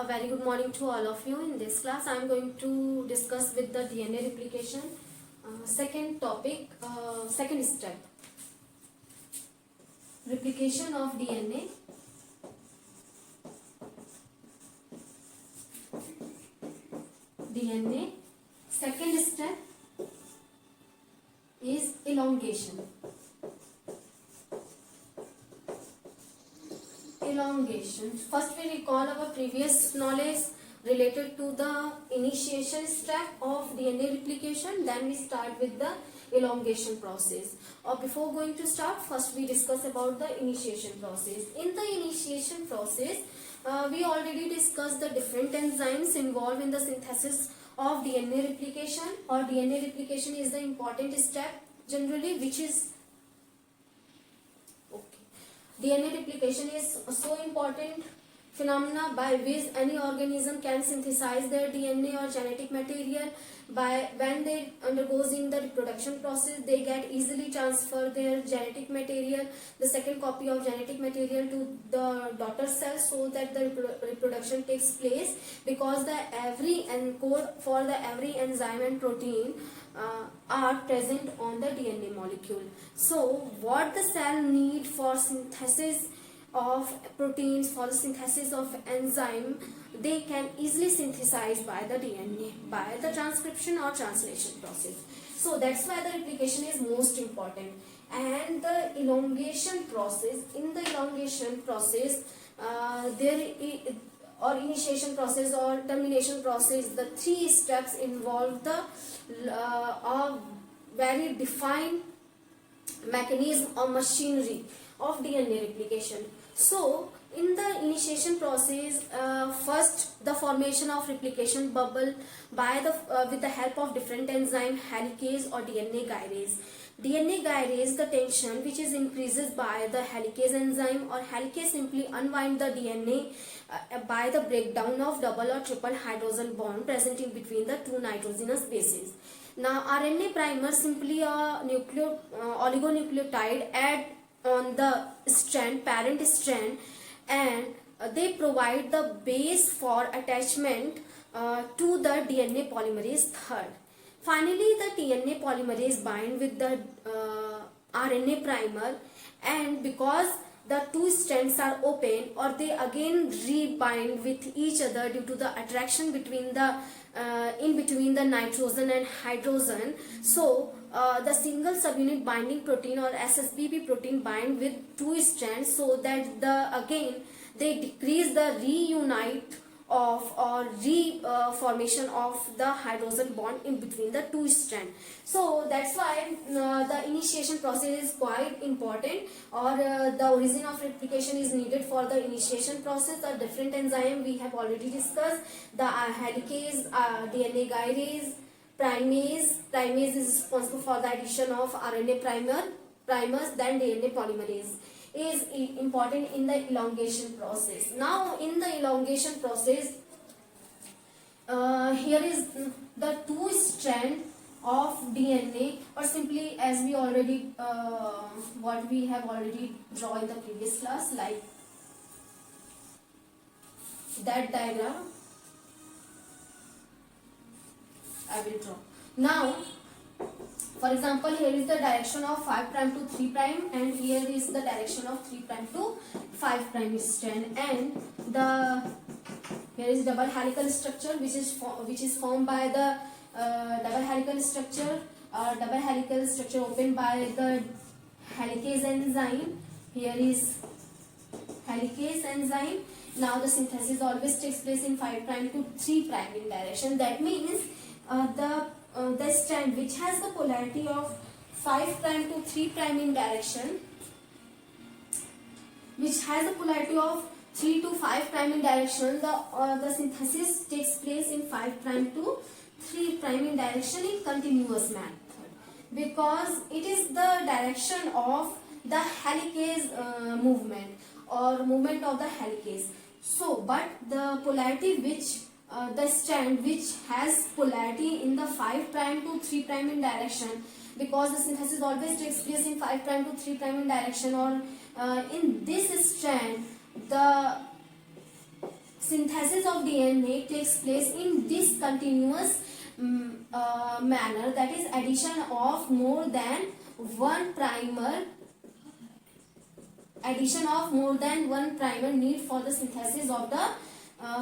A very good morning to all of you. In this class, I am going to discuss with the DNA replication. Second topic, second step, replication of DNA. DNA. Second step is elongation. Elongation. First, we recall our previous knowledge related to the initiation step of DNA replication. Then we start with the elongation process. Or before going to start, first we discuss about the initiation process. In the initiation process, we already discussed the different enzymes involved in the synthesis of DNA replication. Or DNA replication is the important step generally, which is DNA replication is so important phenomena by which any organism can synthesize their DNA or genetic material. By when they undergoes in the reproduction process, they get easily transfer their genetic material, the second copy of genetic material, to the daughter cell, so that the reproduction takes place, because the every encode for the every enzyme and protein are present on the DNA molecule. So what the cell need for synthesis of proteins, for the synthesis of enzyme, they can easily synthesize by the DNA, by the transcription or translation process. So that's why the replication is most important. And the elongation process, in the elongation process, or initiation process or termination process, the three steps involve the very defined mechanism or machinery of DNA replication. So in the initiation process, first the formation of replication bubble by the with the help of different enzyme, helicase or DNA gyrase. DNA gyrase, the tension which is increases by the helicase enzyme, or helicase simply unwind the DNA by the breakdown of double or triple hydrogen bond present in between the two nitrogenous bases. Now RNA primer, simply a oligonucleotide add on the strand, parent strand, and they provide the base for attachment to the DNA polymerase third. Finally, the DNA polymerase bind with the RNA primer, and because the two strands are open, or they again rebind with each other due to the attraction between the in between the nitrogen and hydrogen. So the single subunit binding protein or SSBP protein bind with two strands, so that again they decrease the reunite of or reformation of the hydrogen bond in between the two strands. So that's why the initiation process is quite important, or the origin of replication is needed for the initiation process. The different enzyme we have already discussed, the helicase, DNA gyrase, primase. Primase is responsible for the addition of RNA primers, then DNA polymerase is important in the elongation process. Now in the elongation process, here is the two strand of DNA, or simply as we already what we have already drawn in the previous class, like that diagram I will draw. Now for example, here is the direction of 5' to 3', and here is the direction of 3' to 5' strand, and here is double helical structure which is formed by the double helical structure opened by the helicase enzyme. Here is helicase enzyme. Now the synthesis always takes place in 5' to 3' in direction. That means the strand which has the polarity of 5' to 3' in direction, which has the polarity of 3 to 5' in direction, the synthesis takes place in 5' to 3' in direction in continuous method, because it is the direction of the helicase movement, or movement of the helicase. So but the polarity which the strand which has polarity in the 5' to 3' in direction, because the synthesis always takes place in 5' to 3' in direction, or in this strand the synthesis of DNA takes place in discontinuous manner, that is addition of more than one primer need for the synthesis of the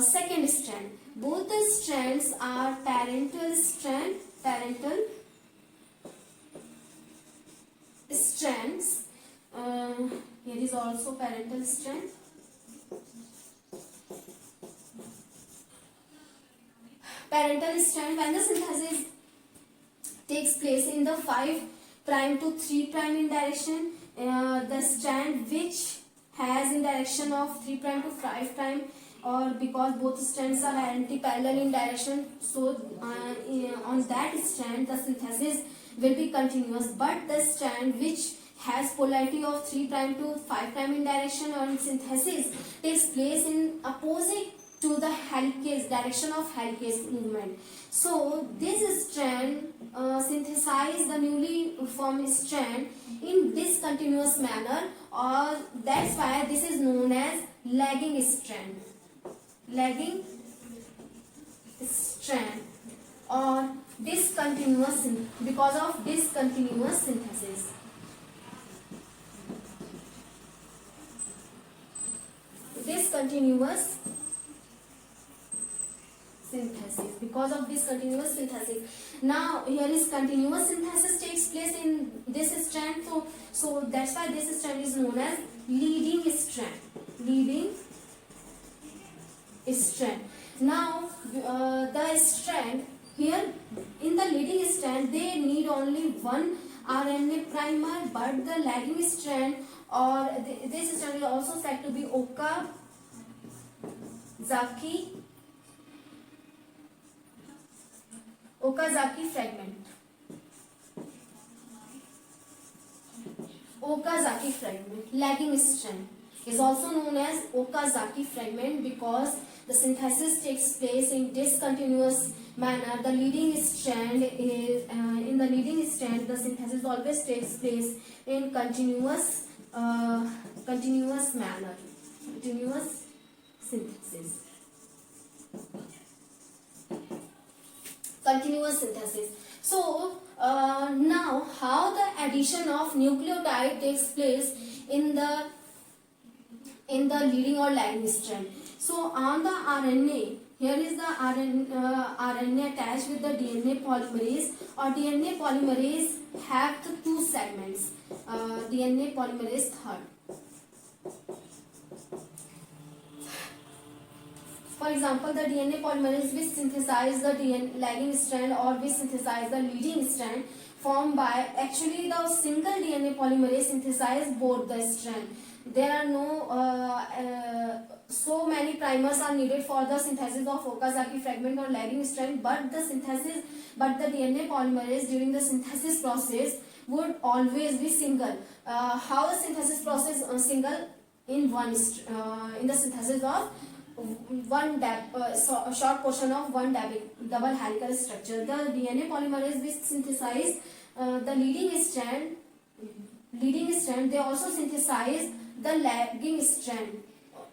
second strand. Both the strands are parental strands. Here is also parental strand. Parental strand, when the synthesis takes place in the 5' to 3' in direction, the strand which has in direction of 3' to 5', or because both strands are anti-parallel in direction, so on that strand the synthesis will be continuous. But the strand which has polarity of 3' to 5' in direction on synthesis takes place in opposite to the helicase, direction of helicase movement. So this strand synthesize the newly formed strand in discontinuous manner, or that's why this is known as lagging strand. Lagging strand or discontinuous, because of discontinuous synthesis. Because of this continuous synthesis. Now here is continuous synthesis takes place in this strand, so that's why this strand is known as leading strand. Now the strand here, in the leading strand they need only one RNA primer, but the lagging strand or this strand is also said to be Okazaki fragment. Okazaki fragment, lagging strand, is also known as Okazaki fragment because the synthesis takes place in discontinuous manner. The leading strand is in the leading strand the synthesis always takes place in continuous manner. Continuous synthesis. Continuous synthesis. So now how the addition of nucleotide takes place in the leading or lagging strand. So on the RNA, here is the RNA attached with the DNA polymerase, or DNA polymerase have the two segments. DNA polymerase third. For example, the DNA polymerase which synthesize the lagging strand or which synthesize the leading strand formed by actually the single DNA polymerase synthesize both the strand. There are no so many primers are needed for the synthesis of Okazaki fragment or lagging strand, but the DNA polymerase during the synthesis process would always be single. How the synthesis process single in in the synthesis of one short portion of one double helical structure. The DNA polymerase which synthesize the leading strand, they also synthesize the lagging strand,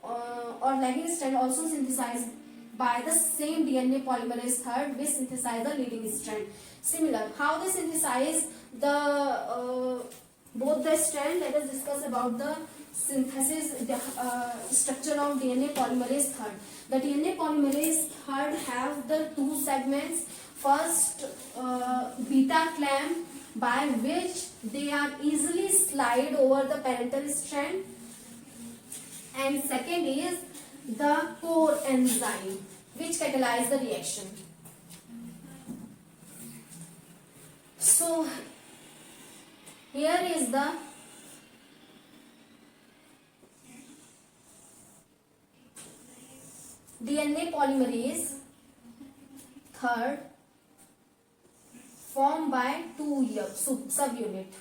or lagging strand also synthesized by the same DNA polymerase third which synthesize the leading strand. Similar, how they synthesize the both the strand. Let us discuss about the synthesis, the structure of DNA polymerase third. The DNA polymerase third have the two segments. First, beta clamp, by which they are easily slide over the parental strand, and second is the core enzyme which catalyze the reaction. So here is the DNA polymerase third formed by two subunit.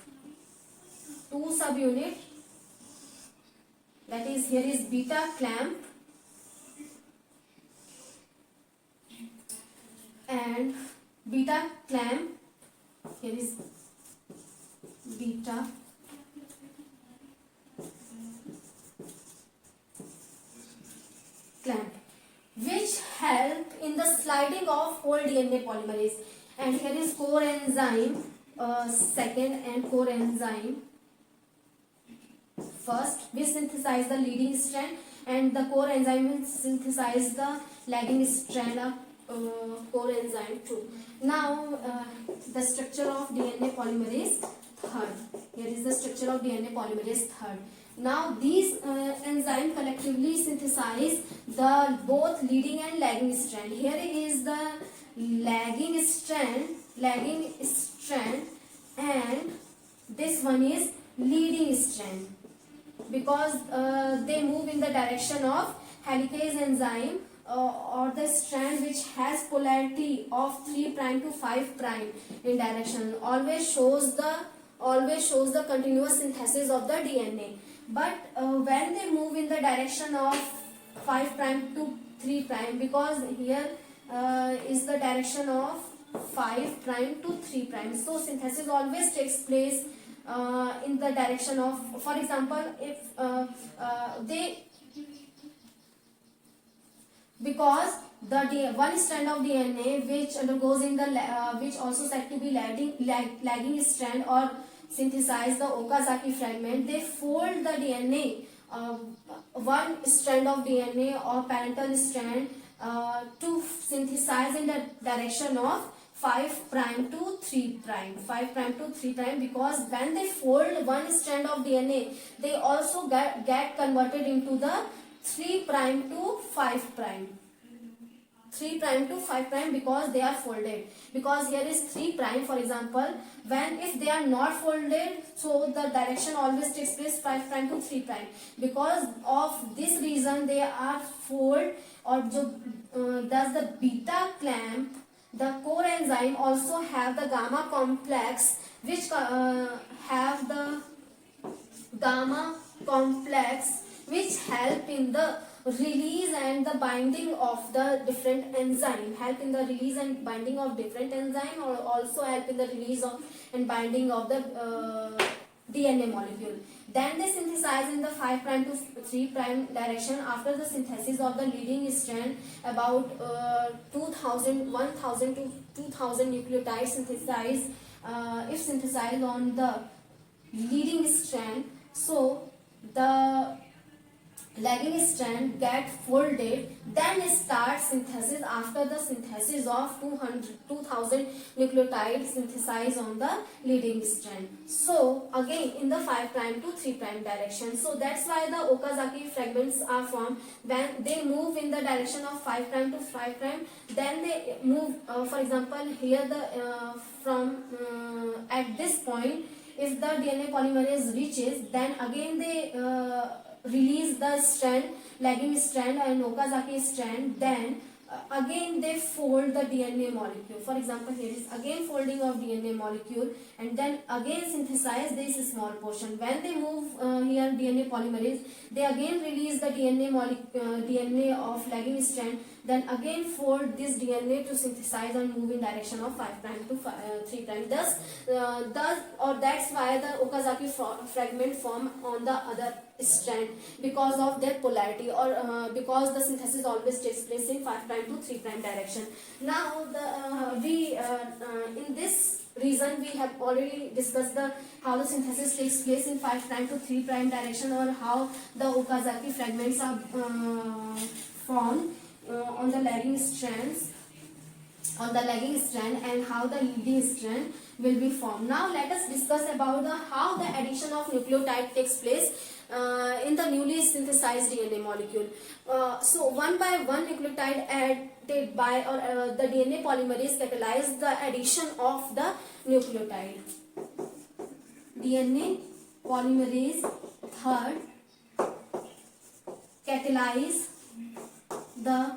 That is, here is beta clamp and beta clamp. Here is beta clamp. help in the sliding of whole DNA polymerase. And here is core enzyme, second, and core enzyme first. We synthesize the leading strand, and the core enzyme will synthesize the lagging strand of core enzyme too. Now the structure of DNA polymerase third. Here is the structure of DNA polymerase third. Now these enzymes collectively synthesize the both leading and lagging strand. Here is the lagging strand, and this one is leading strand, because they move in the direction of helicase enzyme, or the strand which has polarity of 3' to 5' in direction, always shows the continuous synthesis of the DNA. But when they move in the direction of 5' to 3', because here is the direction of 5' to 3', so synthesis always takes place in the direction of, for example, if because the one strand of DNA which undergoes in the which also said to be lagging strand or synthesize the Okazaki fragment, they fold the DNA, one strand of DNA or parental strand, to synthesize in the direction of 5' to 3', because when they fold one strand of DNA, they also get converted into the 3' to 5'. 3' to 5', because they are folded. Because here is 3', for example, when if they are not folded, so the direction always takes place 5' to 3'. Because of this reason they are fold, or does the beta clamp, the core enzyme also have the gamma complex, which have the gamma complex which help in the release and the binding of the different enzyme, or also help in the release of and binding of the DNA molecule. Then they synthesize in the 5' to 3' direction. After the synthesis of the leading strand, about 1000 to 2000 nucleotides synthesize, if synthesized on the leading strand, so the lagging strand get folded, then start synthesis. After the synthesis of 2000 nucleotides synthesized on the leading strand, so again in the 5' to 3' direction. So that's why the Okazaki fragments are formed. When they move in the direction of 5' to 5', then they move, for example, here the from at this point, if the DNA polymerase reaches, then again they release the strand, lagging strand and Okazaki strand, then again they fold the DNA molecule. For example, here is again folding of DNA molecule, and then again synthesize this small portion. When they move here DNA polymerase, they again release the DNA of lagging strand, then again fold this DNA to synthesize and move in direction of 5' to 3'. Thus, that's why the Okazaki fragment form on the other strand, because of their polarity, or because the synthesis always takes place in 5' to 3' direction. Now in this reason we have already discussed how the synthesis takes place in 5' to 3' direction, or how the Okazaki fragments are formed on the lagging strand, and how the leading strand will be formed. Now let us discuss about how the addition of nucleotide takes place in the newly synthesized DNA molecule. So one by one nucleotide added by the DNA polymerase catalyze the addition of the nucleotide. DNA polymerase third catalyze the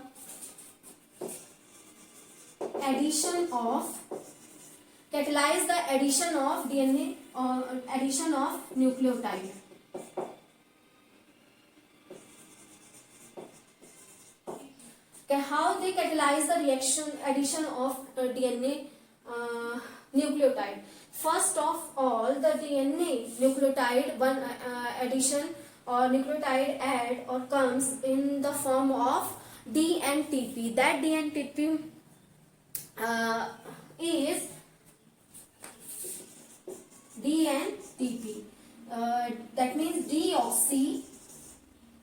addition of DNA, addition of nucleotide. Okay, how they catalyze the addition of DNA nucleotide. First of all, the DNA nucleotide addition or nucleotide add or comes in the form of DNTP. That DNTP is DNTP. That means deoxy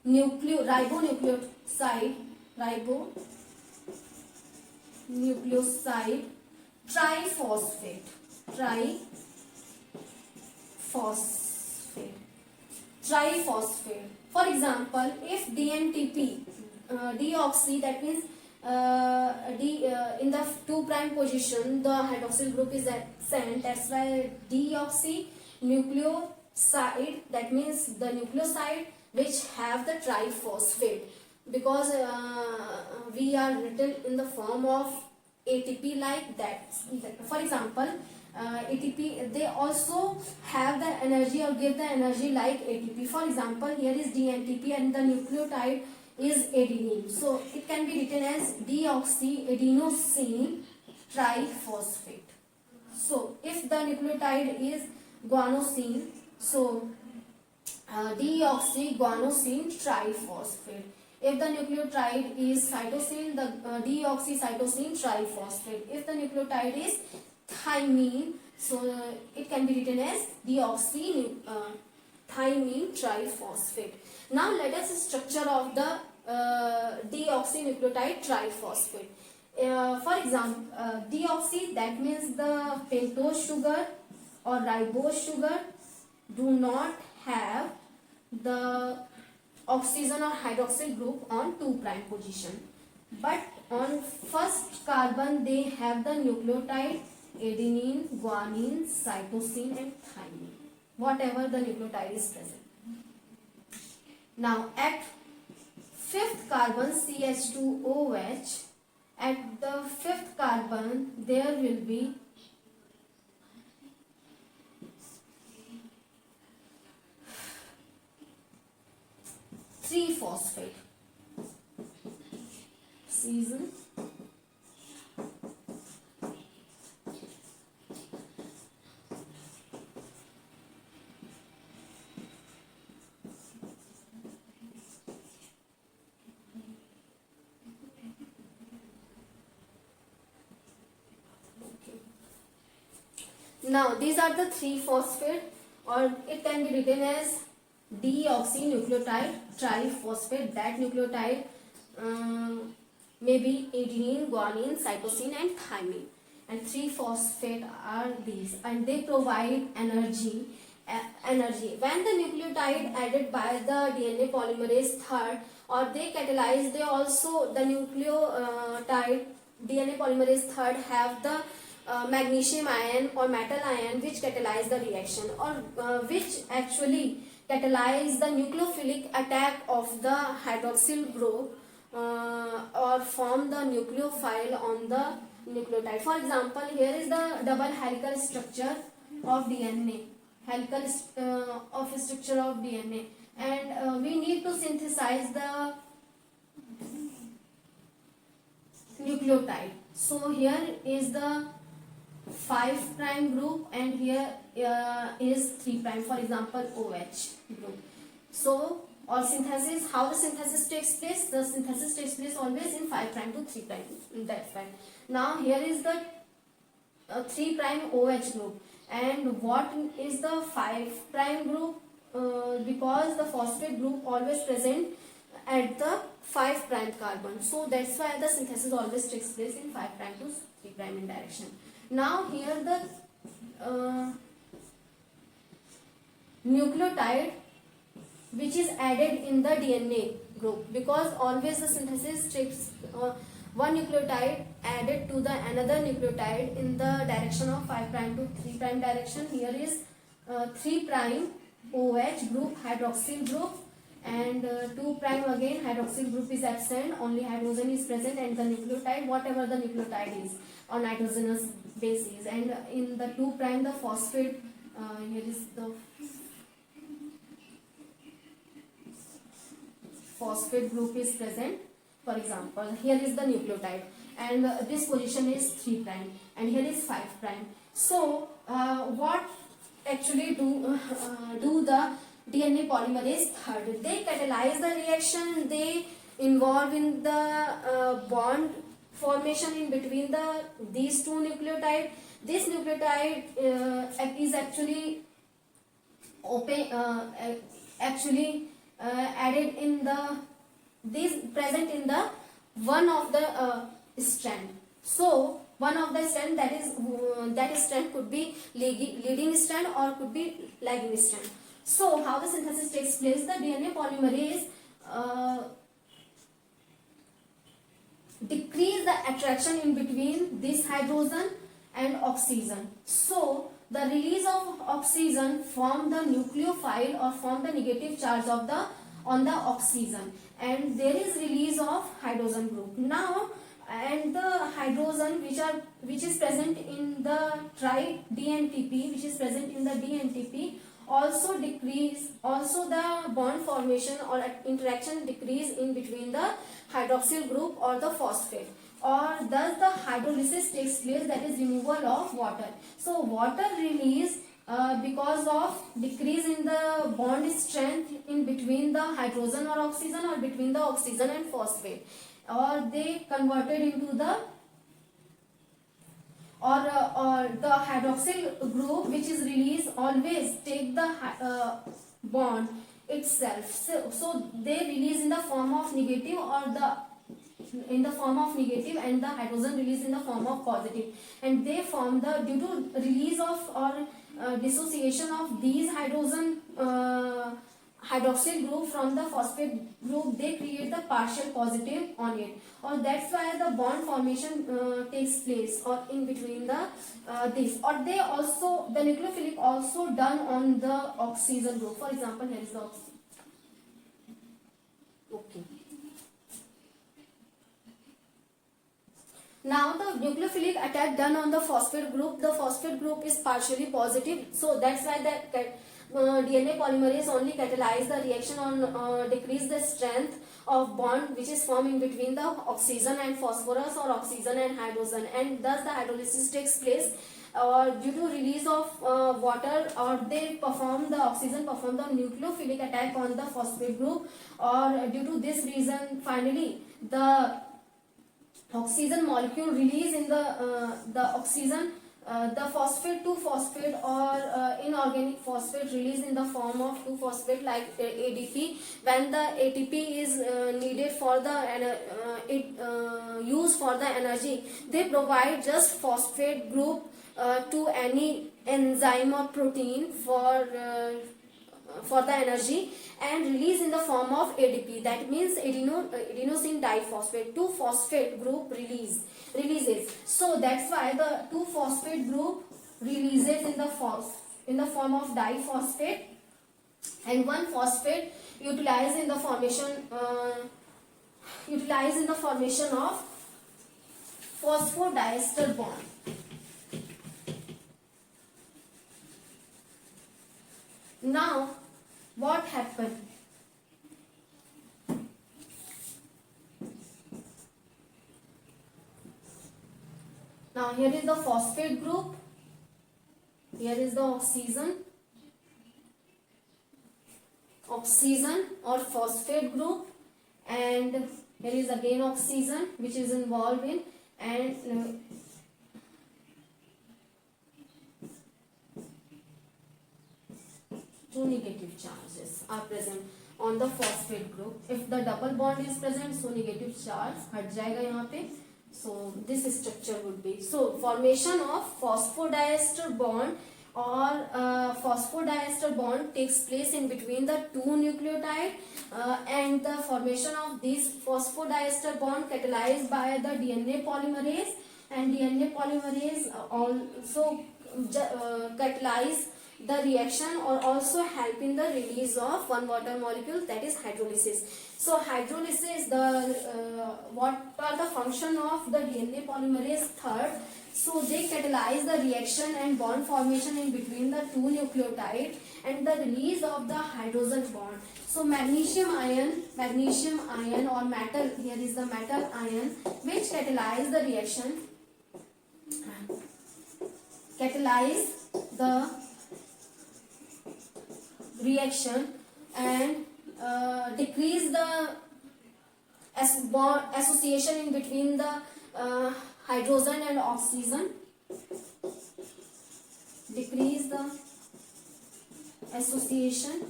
ribonucleoside triphosphate. For example, if DNTP, deoxy, that means in the 2' position the hydroxyl group is absent. That's why deoxynucleoside, that means the nucleoside which have the triphosphate, because we are written in the form of ATP like that. For example, ATP, they also have the energy or give the energy like ATP. For example, here is DNTP and the nucleotide is adenine. So it can be written as deoxyadenosine triphosphate. So if the nucleotide is guanosine, so deoxyguanosine triphosphate. If the nucleotide is cytosine, the deoxycytosine triphosphate. If the nucleotide is thymine, so it can be written as deoxythymine triphosphate. Now let us structure of the deoxynucleotide triphosphate. For example, deoxy, that means the pentose sugar or ribose sugar do not have the oxygen or hydroxyl group on 2' position, but on first carbon they have the nucleotide adenine, guanine, cytosine and thymine, whatever the nucleotide is present. Now at 5th carbon CH2OH, at the 5th carbon there will be phosphate. Season. Now these are the 3-phosphate, or it can be written as deoxynucleotide triphosphate. That nucleotide may be adenine, guanine, cytosine and thymine. And 3-phosphate are these, and they provide energy. When the nucleotide added by the DNA polymerase third, or they catalyze, they also, the nucleotide DNA polymerase third have the magnesium ion or metal ion which catalyze the reaction, or which actually catalyze the nucleophilic attack of the hydroxyl group or form the nucleophile on the nucleotide. For example, here is the double helical structure of DNA, structure of DNA, and we need to synthesize the nucleotide. So here is the 5' group and here is 3', for example OH group. So, or synthesis, how the synthesis takes place? The synthesis takes place always in 5' to 3', that's fine. Now here is the 3' OH group, and what is the 5' group? Because the phosphate group always present at the 5' carbon, so that's why the synthesis always takes place in 5' to 3' in direction. Now here the nucleotide which is added in the DNA group, because always the synthesis takes one nucleotide added to the another nucleotide in the direction of 5' to 3' direction. Here is 3' OH group, hydroxyl group, and 2' again hydroxyl group is absent, only hydrogen is present, and the nucleotide, whatever the nucleotide is on nitrogenous basis, and in the 2' the phosphate, here is the phosphate group is present. For example, here is the nucleotide, and this position is 3' and here is 5'. So what actually do the DNA polymerase third? They catalyze the reaction, they involved in the bond formation in between these two nucleotide. This nucleotide is actually open added in the this present in the one of the strand. So one of the strand, that strand could be leading strand or could be lagging strand. So how the synthesis takes place? The DNA polymerase decrease the attraction in between this hydrogen and oxygen. So the release of oxygen form the nucleophile or form the negative charge of the on the oxygen, and there is release of hydrogen group. Now, and the hydrogen which is present in the tri DNTP, which is present in the DNTP, also decrease, also the bond formation or interaction decrease in between the hydroxyl group or the phosphate, or thus the hydrolysis takes place, that is removal of water. So water release because of decrease in the bond strength in between the hydrogen or oxygen, or between the oxygen and phosphate, or they converted into the or the hydroxyl group which is released always take the bond itself. So they release in the form of negative, or in the form of negative, and the hydrogen release in the form of positive, and they form the, due to release of or dissociation of these hydroxyl group from the phosphate group, they create the partial positive on it, or that's why the bond formation takes place or in between the this, or they also, the nucleophilic also done on the oxygen group. For example, here is the oxygen. Okay. Now the nucleophilic attack done on the phosphate group, the phosphate group is partially positive, so that's why the DNA polymerase only catalyze the reaction on decrease the strength of bond which is forming between the oxygen and phosphorus, or oxygen and hydrogen, and thus the hydrolysis takes place due to release of water, or they perform, the oxygen perform the nucleophilic attack on the phosphate group, or due to this reason finally the oxygen molecule release in the oxygen, the phosphate 2-phosphate or inorganic phosphate release in the form of 2-phosphate like ADP. When the ATP is needed for the use for the energy, they provide just phosphate group to any enzyme or protein for the energy, and release in the form of ADP, that means adenosine diphosphate. 2-phosphate group releases. So that's why the 2-phosphate group releases in the form of diphosphate, and 1-phosphate utilized in the formation of phosphodiester bond. Now what happened? Now here is the phosphate group, here is the oxygen or phosphate group, and here is again oxygen which is involved in, and two negative charges are present on the phosphate group. If the double bond is present, so negative charge हट जाएगा यहाँ पे. So this structure would be, so formation of phosphodiester bond or phosphodiester bond takes place in between the two nucleotide, and the formation of this phosphodiester bond catalyzed by the DNA polymerase, and DNA polymerase also catalyze the reaction or also help in the release of one water molecule, that is hydrolysis. So hydrolysis, what are the function of the DNA polymerase? Third, so they catalyze the reaction and bond formation in between the two nucleotide and the release of the hydrogen bond. So magnesium ion or metal, here is the metal ion which catalyze the reaction, and decrease the bond association in between the hydrogen and oxygen, decrease the association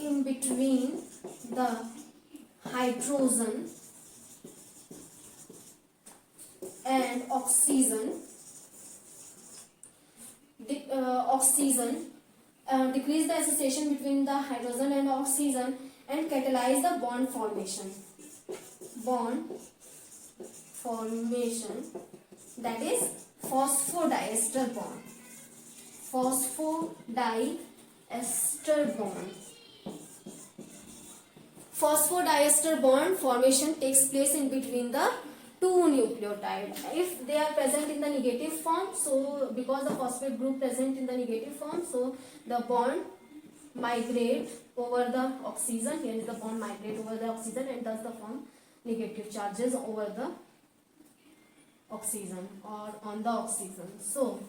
in between the hydrogen and oxygen, decrease the association between the hydrogen and oxygen and catalyze the bond formation. Bond formation, that is phosphodiester bond. Phosphodiester bond. Phosphodiester bond formation takes place in between the two nucleotide. If they are present in the negative form, so because the phosphate group present in the negative form, so the bond migrate over the oxygen. Here is the bond migrate over the oxygen and thus the form negative charges over the oxygen or on the oxygen. So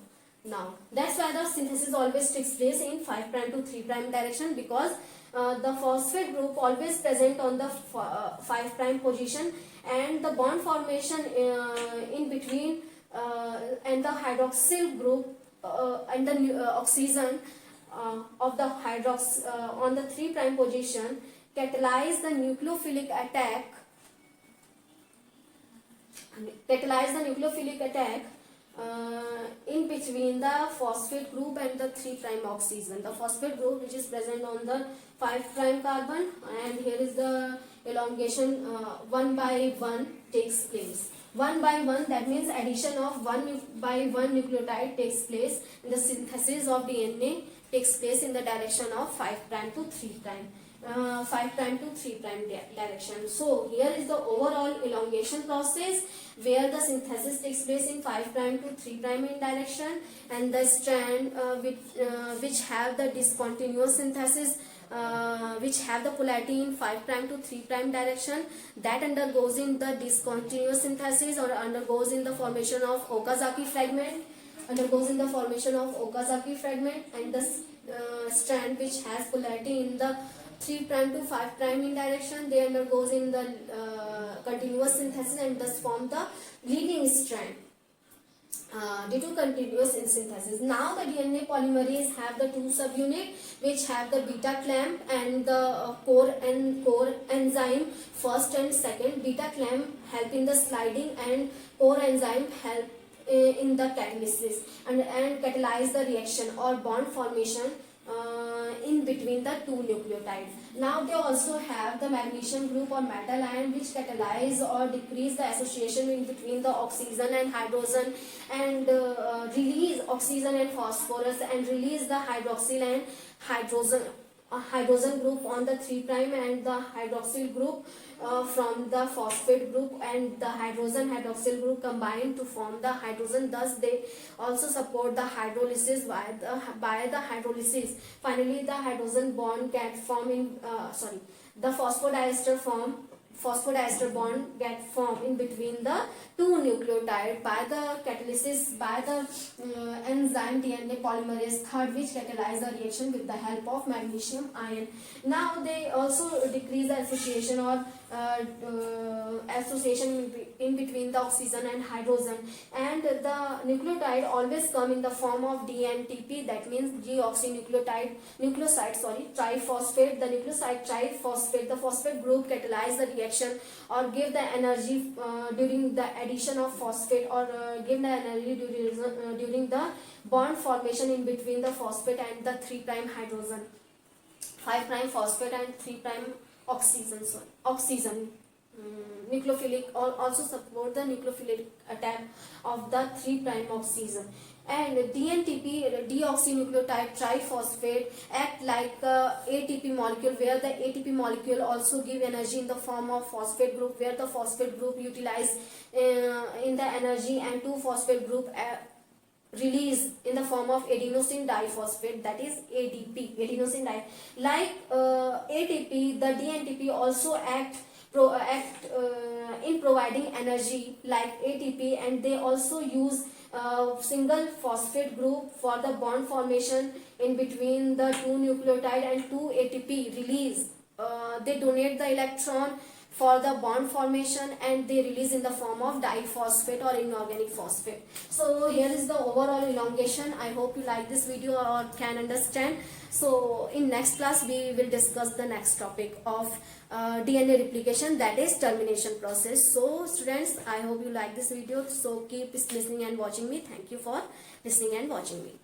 now that's why the synthesis always takes place in 5' to 3' direction, because the phosphate group always present on the 5' position, and the bond formation in between and the hydroxyl group and the oxygen of the hydrox on the 3' position catalyze the nucleophilic attack. In between the phosphate group and the 3' oxygen. The phosphate group which is present on the 5' carbon, and here is the elongation 1 by 1 takes place. 1 by 1, that means addition of 1 by 1 nucleotide takes place, and the synthesis of DNA takes place in the direction of 5' to 3'. 5' to 3' direction. So here is the overall elongation process where the synthesis takes place in 5' to 3' in direction, and the strand which have the discontinuous synthesis which have the polarity in 5' to 3' direction, that undergoes in the discontinuous synthesis or undergoes in the formation of Okazaki fragment, and the strand which has polarity in the 3' to 5' in direction, they undergoes in the continuous synthesis and thus form the leading strand due to continuous synthesis. Now the DNA polymerase have the two subunit which have the beta clamp and the core enzyme first and second. Beta clamp help in the sliding and core enzyme help in the catalysis and catalyze the reaction or bond formation in between the two nucleotides. Now they also have the magnesium group or metal ion which catalyze or decrease the association in between the oxygen and hydrogen and release oxygen and phosphorus and release the hydroxyl and hydrogen group on the 3' and the hydroxyl group from the phosphate group, and the hydrogen hydroxyl group combine to form the hydrogen. Thus they also support the hydrolysis. By the hydrolysis, finally the hydrogen bond get formed in the phosphodiester bond get formed in between the two nucleotides by the catalysis by the enzyme DNA polymerase third, which catalyze the reaction with the help of magnesium ion. Now they also decrease the association or association in between the oxygen and hydrogen, and the nucleotide always come in the form of DNTP, that means deoxynucleoside triphosphate. The nucleoside triphosphate, the phosphate group catalyze the reaction or give the energy during the addition of phosphate, or give the energy during the bond formation in between the phosphate and the 3' hydrogen, 5' phosphate and 3' oxygen. Nucleophilic also support the nucleophilic attack of the 3' oxygen. And DNTP, deoxynucleotide triphosphate, act like ATP molecule, where the ATP molecule also give energy in the form of phosphate group, where the phosphate group utilize in the energy, and 2-phosphate group release in the form of adenosine diphosphate, that is ADP, adenosine di. Like ATP, the DNTP also act in providing energy like ATP, and they also use single phosphate group for the bond formation in between the two nucleotide, and 2 ATP release they donate the electron for the bond formation, and they release in the form of diphosphate or inorganic phosphate. So here is the overall elongation. I hope you like this video or can understand. So in next class we will discuss the next topic of DNA replication, that is termination process. So students, I hope you like this video. So keep listening and watching me. Thank you for listening and watching me.